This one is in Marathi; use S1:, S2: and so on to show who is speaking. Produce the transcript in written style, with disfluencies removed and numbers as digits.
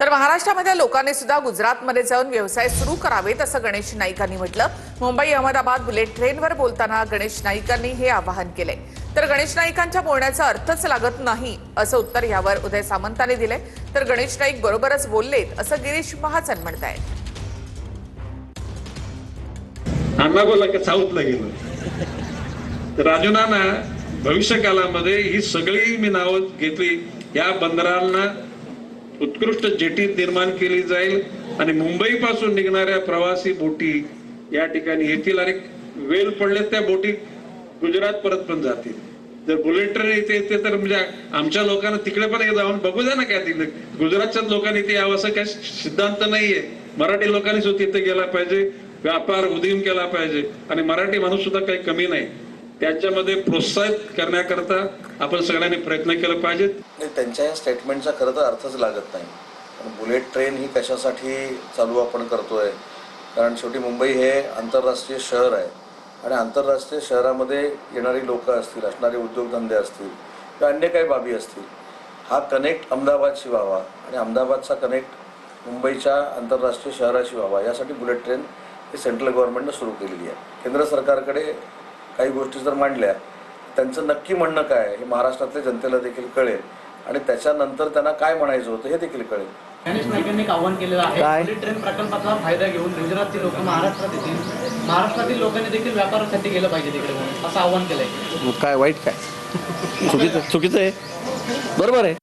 S1: तर महाराष्ट्रामधल्या लोकांनी सुद्धा गुजरातमध्ये जाऊन व्यवसाय सुरू करावेत असं गणेश नाईकांनी म्हटलं। मुंबई अहमदाबाद बुलेट ट्रेनवर बोलताना गणेश नाईकांनी हे आवाहन केले। तर गणेश नाईकांच्या बोलण्याचा अर्थच लागत नाही असं उत्तर यावर उदय सामंतांनी दिले। तर गणेश नाईक बरोबरच बोललेत असं गिरीश महाजन म्हणतायत।
S2: अण्णा बोला की साऊथला गेलो तर राजू नाना भविष्य काळामध्ये ही सगळी मी नावं घेतली। या बंदरांना उत्कृष्ट जेटी निर्माण केली जाईल आणि मुंबई पासून निघणाऱ्या प्रवासी बोटी या ठिकाणी येतील आणि वेळ पडले त्या बोटी गुजरात परत पण जातील। जर बुलेट ट्रेन येते तर म्हणजे आमच्या लोकांना तिकडे पण जाऊन बघू द्या ना काय तिकडे गुजरातच्या लोकांनी ते यावं असं काही सिद्धांत नाहीये। मराठी लोकांनी सुद्धा तिथे गेला पाहिजे, व्यापार उदीम केला पाहिजे आणि मराठी माणूस सुद्धा काही कमी नाही। त्याच्यामध्ये प्रोत्साहित करण्याकरता आपण सगळ्यांनी प्रयत्न केले पाहिजेत।
S3: त्यांच्या या स्टेटमेंटचा खरं तर अर्थच लागत नाही। बुलेट ट्रेन ही कशासाठी चालू आपण करतोय, कारण शेवटी मुंबई हे आंतरराष्ट्रीय शहर आहे आणि आंतरराष्ट्रीय शहरामध्ये येणारी लोक असतील, असणारे उद्योगधंदे असतील किंवा अन्य काही बाबी असतील, हा कनेक्ट अहमदाबादशी व्हावा आणि अहमदाबादचा कनेक्ट मुंबईच्या आंतरराष्ट्रीय शहराशी व्हावा यासाठी बुलेट ट्रेन ही सेंट्रल गव्हर्नमेंटनं सुरू केलेली आहे। केंद्र सरकारकडे काही गोष्टी जर मांडल्या त्यांचं नक्की म्हणणं काय हे महाराष्ट्रातल्या जनतेला देखील कळेल आणि त्याच्यानंतर त्यांना काय म्हणायचं होतं हे देखील कळेल।
S4: गणेश नाईकांनी एक आव्हान केलेलं आहे, बुलेट ट्रेन प्रकल्पाचा फायदा घेऊन गुजरातची लोक महाराष्ट्रात येतील, महाराष्ट्रातील लोकांनी देखील व्यापारासाठी गेलं पाहिजे तिकडे म्हणून असं आव्हान केलंय।
S5: काय वाईट काय चुकीचं आहे, बरोबर आहे।